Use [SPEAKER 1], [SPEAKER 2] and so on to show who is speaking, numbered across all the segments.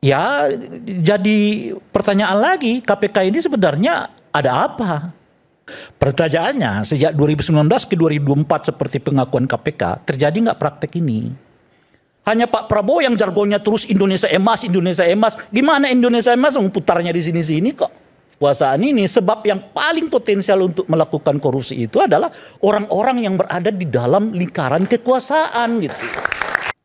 [SPEAKER 1] Ya, jadi pertanyaan lagi, KPK ini sebenarnya ada apa? Pertanyaannya, sejak 2019 ke 2024 seperti pengakuan KPK, terjadi nggak praktek ini? Hanya Pak Prabowo yang jargonnya terus Indonesia emas, Indonesia emas. Gimana Indonesia emas? Putarnya di sini-sini kok. Kekuasaan ini, sebab yang paling potensial untuk melakukan korupsi itu adalah orang-orang yang berada di dalam lingkaran kekuasaan gitu.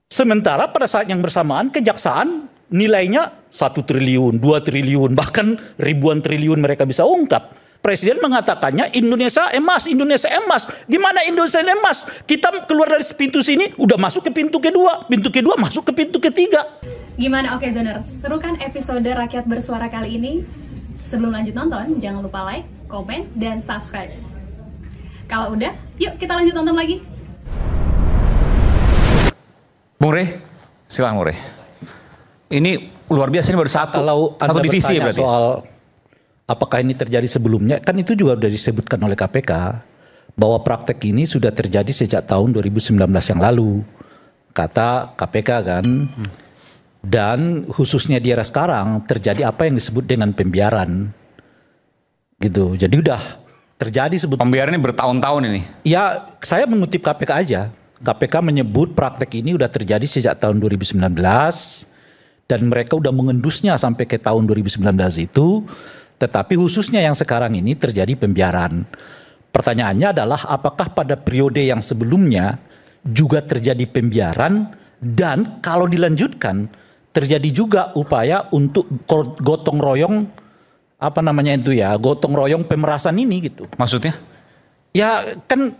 [SPEAKER 1] Sementara pada saat yang bersamaan kejaksaan nilainya 1 triliun, 2 triliun, bahkan ribuan triliun mereka bisa ungkap. Presiden mengatakannya Indonesia emas, Indonesia emas. Gimana Indonesia emas? Kita keluar dari pintu sini, udah masuk ke pintu kedua masuk ke pintu ketiga.
[SPEAKER 2] Gimana Okezoners? Seru kan episode Rakyat Bersuara kali ini? Sebelum lanjut nonton, jangan lupa like, komen, dan subscribe. Kalau udah, yuk kita lanjut nonton lagi.
[SPEAKER 3] Bung Rey, silakan Bung Rey. Ini luar biasa, ini baru satu divisi
[SPEAKER 1] bertanya
[SPEAKER 3] berarti.
[SPEAKER 1] Soal apakah ini terjadi sebelumnya, kan itu juga sudah disebutkan oleh KPK bahwa praktek ini sudah terjadi sejak tahun 2019 yang lalu, kata KPK kan. Dan khususnya di era sekarang terjadi apa yang disebut dengan pembiaran gitu. Jadi udah terjadi sebetulnya.
[SPEAKER 3] Pembiaran ini bertahun-tahun ini.
[SPEAKER 1] Ya, saya mengutip KPK aja. KPK menyebut praktek ini udah terjadi sejak tahun 2019 dan mereka udah mengendusnya sampai ke tahun 2019 itu. Tetapi khususnya yang sekarang ini terjadi pembiaran. Pertanyaannya adalah apakah pada periode yang sebelumnya juga terjadi pembiaran dan kalau dilanjutkan terjadi juga upaya untuk gotong royong gotong royong pemerasan ini gitu.
[SPEAKER 3] Maksudnya?
[SPEAKER 1] Ya kan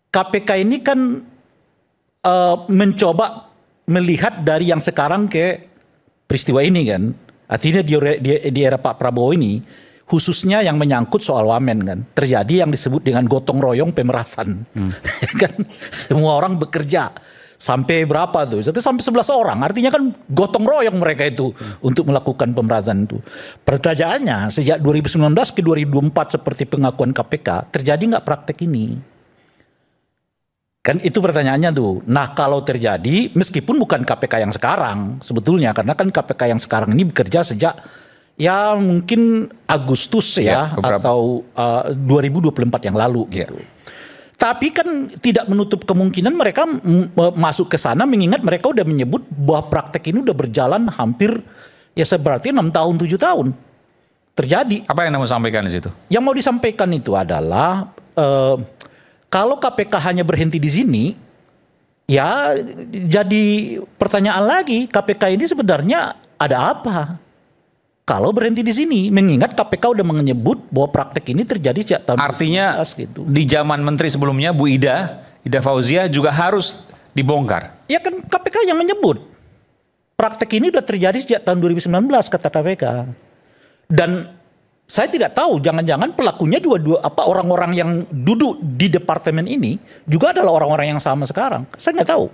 [SPEAKER 1] KPK ini kan mencoba melihat dari yang sekarang ke peristiwa ini kan. Artinya di era Pak Prabowo ini khususnya yang menyangkut soal wamen kan. Terjadi yang disebut dengan gotong royong pemerasan. Kan semua orang bekerja. Sampai berapa tuh? Sampai 11 orang. Artinya kan gotong royong mereka itu untuk melakukan pemerasan itu. Pertanyaannya sejak 2019 ke 2024 seperti pengakuan KPK terjadi nggak praktek ini? Kan itu pertanyaannya tuh. Nah kalau terjadi meskipun bukan KPK yang sekarang sebetulnya. Karena kan KPK yang sekarang ini bekerja sejak ya mungkin Agustus atau 2024 yang lalu gitu. Tapi kan tidak menutup kemungkinan mereka masuk ke sana mengingat mereka udah menyebut bahwa praktek ini udah berjalan hampir ya berarti 6 tahun 7 tahun terjadi.
[SPEAKER 3] Apa yang mau sampaikan di situ?
[SPEAKER 1] Yang mau disampaikan itu adalah kalau KPK hanya berhenti di sini ya jadi pertanyaan lagi KPK ini sebenarnya ada apa? Kalau berhenti di sini, mengingat KPK udah menyebut bahwa praktek ini terjadi sejak tahun 2019.
[SPEAKER 3] Artinya gitu. Di zaman menteri sebelumnya Bu Ida Fauzia juga harus dibongkar.
[SPEAKER 1] Ya kan KPK yang menyebut praktek ini udah terjadi sejak tahun 2019 kata KPK. Dan saya tidak tahu, jangan-jangan pelakunya orang-orang yang duduk di departemen ini juga adalah orang-orang yang sama sekarang. Saya nggak tahu.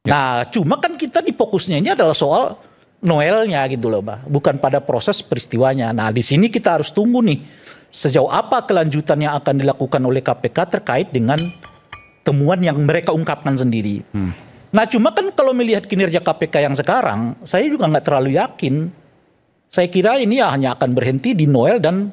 [SPEAKER 1] Nah, cuma kan kita di fokusnya ini adalah soal Noelnya gitu loh, Mbak. Bukan pada proses peristiwanya. Nah, di sini kita harus tunggu nih sejauh apa kelanjutan yang akan dilakukan oleh KPK terkait dengan temuan yang mereka ungkapkan sendiri. Nah, cuma kan kalau melihat kinerja KPK yang sekarang, saya juga nggak terlalu yakin. Saya kira ini ya hanya akan berhenti di Noel dan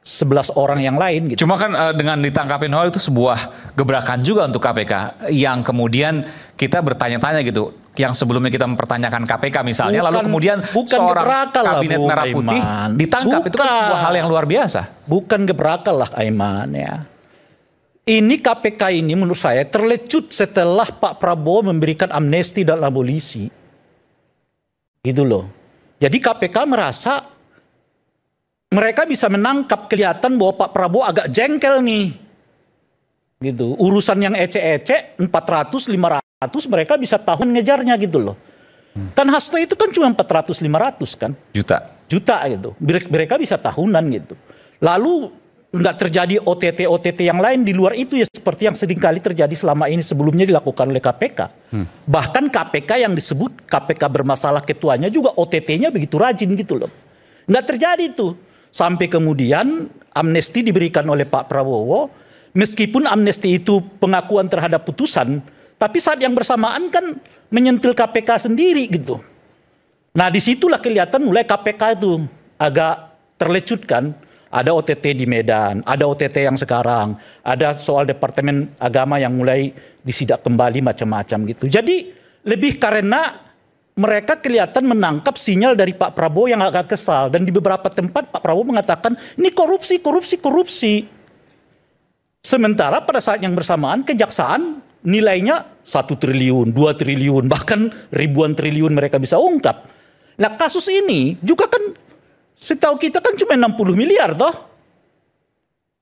[SPEAKER 1] 11 orang yang lain gitu.
[SPEAKER 3] Cuma kan dengan ditangkapin Noel itu sebuah gebrakan juga untuk KPK yang kemudian kita bertanya-tanya gitu. Yang sebelumnya kita mempertanyakan KPK misalnya, lalu kemudian seorang kabinet merah putih ditangkap. Itu kan sebuah hal yang luar biasa.
[SPEAKER 1] Bukan gebrakal lah Aiman ya. Ini KPK ini menurut saya terlecut setelah Pak Prabowo memberikan amnesti dan abolisi. Gitu loh. Jadi KPK merasa mereka bisa menangkap kelihatan bahwa Pak Prabowo agak jengkel nih. Gitu. Urusan yang ece-ece 400, 500 mereka bisa tahun ngejarnya gitu loh. Kan Hasto itu kan cuma 400-500 kan. Juta gitu. Mereka bisa tahunan gitu. Lalu nggak terjadi OTT yang lain di luar itu ya seperti yang seringkali terjadi selama ini sebelumnya dilakukan oleh KPK. Bahkan KPK yang disebut KPK bermasalah ketuanya juga OTT-nya begitu rajin gitu loh. Nggak terjadi tuh. Sampai kemudian amnesti diberikan oleh Pak Prabowo. Meskipun amnesti itu pengakuan terhadap putusan, Tapi saat yang bersamaan kan menyentil KPK sendiri gitu. Nah disitulah kelihatan mulai KPK itu agak terlecutkan. Ada OTT di Medan, ada OTT yang sekarang, ada soal Departemen Agama yang mulai disidak kembali macam-macam gitu. Jadi lebih karena mereka kelihatan menangkap sinyal dari Pak Prabowo yang agak kesal. Dan di beberapa tempat Pak Prabowo mengatakan ini korupsi, korupsi, korupsi. Sementara pada saat yang bersamaan kejaksaan nilainya 1 triliun, 2 triliun, bahkan ribuan triliun mereka bisa ungkap. Nah kasus ini juga kan setahu kita kan cuma 60 miliar toh.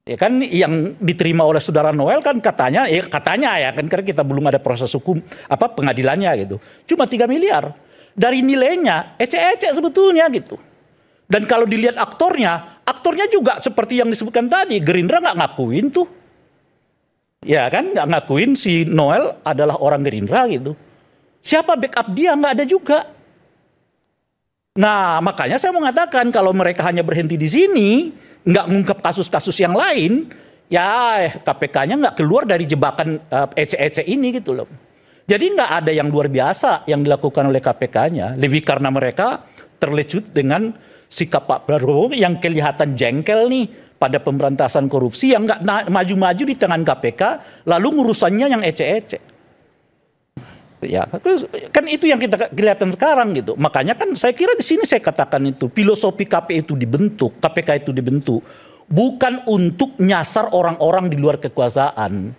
[SPEAKER 1] Ya kan yang diterima oleh saudara Noel kan katanya ya kan karena kita belum ada proses hukum pengadilannya gitu. Cuma 3 miliar. Dari nilainya ecek-ecek sebetulnya gitu. Dan kalau dilihat aktornya juga seperti yang disebutkan tadi, Gerindra nggak ngakuin tuh. Ya kan nggak ngakuin si Noel adalah orang Gerindra gitu. Siapa backup dia nggak ada juga. Nah makanya saya mengatakan kalau mereka hanya berhenti di sini, nggak mengungkap kasus-kasus yang lain, ya KPK-nya nggak keluar dari jebakan ecek-ecek ini gitu loh. Jadi nggak ada yang luar biasa yang dilakukan oleh KPK-nya, lebih karena mereka terlecut dengan sikap Pak Prabowo yang kelihatan jengkel nih pada pemberantasan korupsi yang nggak maju-maju di tangan KPK, lalu ngurusannya yang ecek-ecek. Ya, kan itu yang kita kelihatan sekarang gitu. Makanya kan saya kira di sini saya katakan itu filosofi KPK itu dibentuk bukan untuk nyasar orang-orang di luar kekuasaan.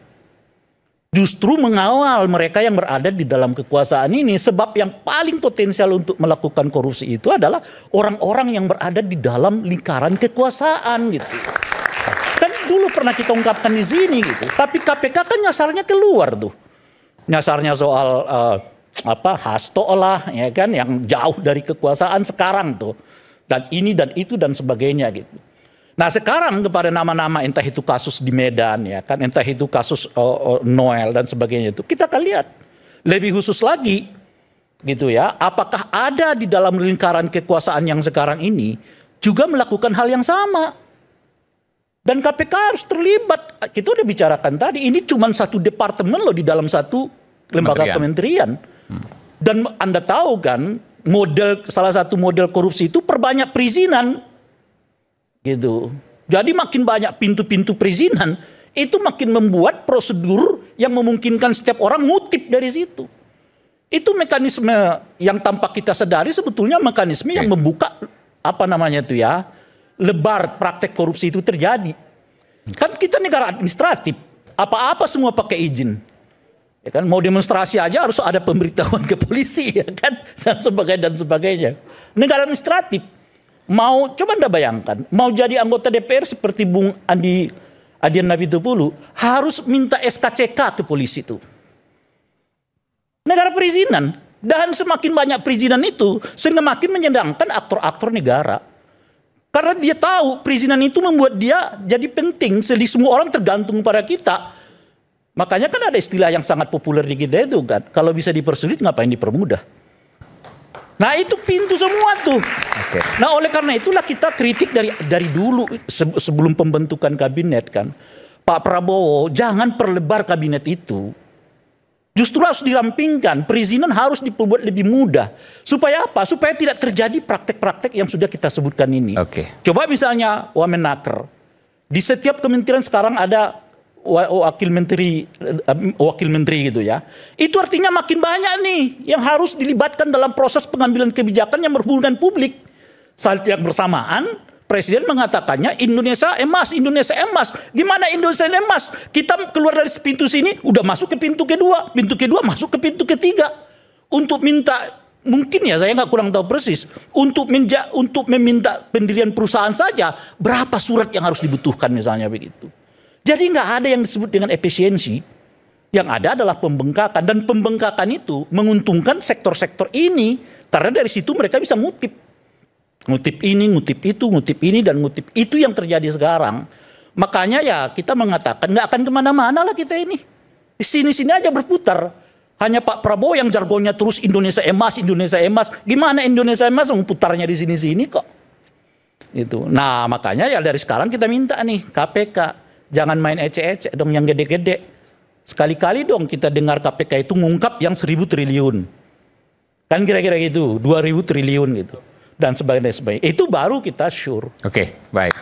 [SPEAKER 1] Justru mengawal mereka yang berada di dalam kekuasaan ini, sebab yang paling potensial untuk melakukan korupsi itu adalah orang-orang yang berada di dalam lingkaran kekuasaan gitu. Kan dulu pernah kita ungkapkan di sini gitu. Tapi KPK kan nyasarnya keluar tuh. Nyasarnya soal Hasto lah, ya kan, yang jauh dari kekuasaan sekarang tuh, dan ini dan itu dan sebagainya gitu. Nah sekarang kepada nama-nama entah itu kasus di Medan, ya kan, entah itu kasus Noel dan sebagainya itu, kita akan lihat lebih khusus lagi, gitu ya. Apakah ada di dalam lingkaran kekuasaan yang sekarang ini juga melakukan hal yang sama? Dan KPK harus terlibat. Kita udah bicarakan tadi, ini cuma satu departemen loh di dalam satu lembaga kementerian. Dan Anda tahu kan, salah satu model korupsi itu perbanyak perizinan. Gitu. Jadi makin banyak pintu-pintu perizinan, itu makin membuat prosedur yang memungkinkan setiap orang ngutip dari situ. Itu mekanisme yang tanpa kita sadari sebetulnya mekanisme yang membuka lebar praktek korupsi itu terjadi. Kan kita negara administratif, apa-apa semua pakai izin. Ya kan, mau demonstrasi aja harus ada pemberitahuan ke polisi, ya kan, dan sebagainya. Negara administratif. Coba Anda bayangkan, mau jadi anggota DPR seperti Bung Adian Napitupulu harus minta SKCK ke polisi itu. Negara perizinan, dan semakin banyak perizinan itu semakin menyenangkan aktor-aktor negara. Karena dia tahu perizinan itu membuat dia jadi penting, jadi semua orang tergantung pada kita. Makanya kan ada istilah yang sangat populer di kita itu kan, kalau bisa dipersulit ngapain dipermudah. Nah itu pintu semua tuh. Nah oleh karena itulah kita kritik dari dulu sebelum pembentukan kabinet kan, Pak Prabowo jangan perlebar kabinet itu. Justru harus dirampingkan, perizinan harus dibuat lebih mudah. Supaya apa? Supaya tidak terjadi praktek-praktek yang sudah kita sebutkan ini. Coba misalnya Wamenaker. Di setiap kementerian sekarang ada wakil menteri gitu ya. Itu artinya makin banyak nih yang harus dilibatkan dalam proses pengambilan kebijakan yang berhubungan publik. Saat yang bersamaan, Presiden mengatakannya Indonesia emas. Gimana Indonesia emas? Kita keluar dari pintu sini, udah masuk ke pintu kedua masuk ke pintu ketiga. Untuk minta, mungkin ya saya nggak kurang tahu persis, untuk meminta pendirian perusahaan saja, berapa surat yang harus dibutuhkan misalnya begitu. Jadi nggak ada yang disebut dengan efisiensi. Yang ada adalah pembengkakan, dan pembengkakan itu menguntungkan sektor-sektor ini karena dari situ mereka bisa ngutip ini, ngutip itu, ngutip ini, dan ngutip itu yang terjadi sekarang. Makanya ya kita mengatakan nggak akan kemana-mana lah kita ini. Di sini-sini aja berputar. Hanya Pak Prabowo yang jargonnya terus Indonesia emas. Gimana Indonesia emas? Putarnya di sini-sini kok. Itu. Nah makanya ya dari sekarang kita minta nih KPK. Jangan main ecek-ecek dong yang gede-gede. Sekali-kali dong kita dengar KPK itu ngungkap yang 1.000 triliun. Kan kira-kira gitu, 2.000 triliun gitu. Dan sebagainya. Itu baru kita sure.
[SPEAKER 3] Oke, baik.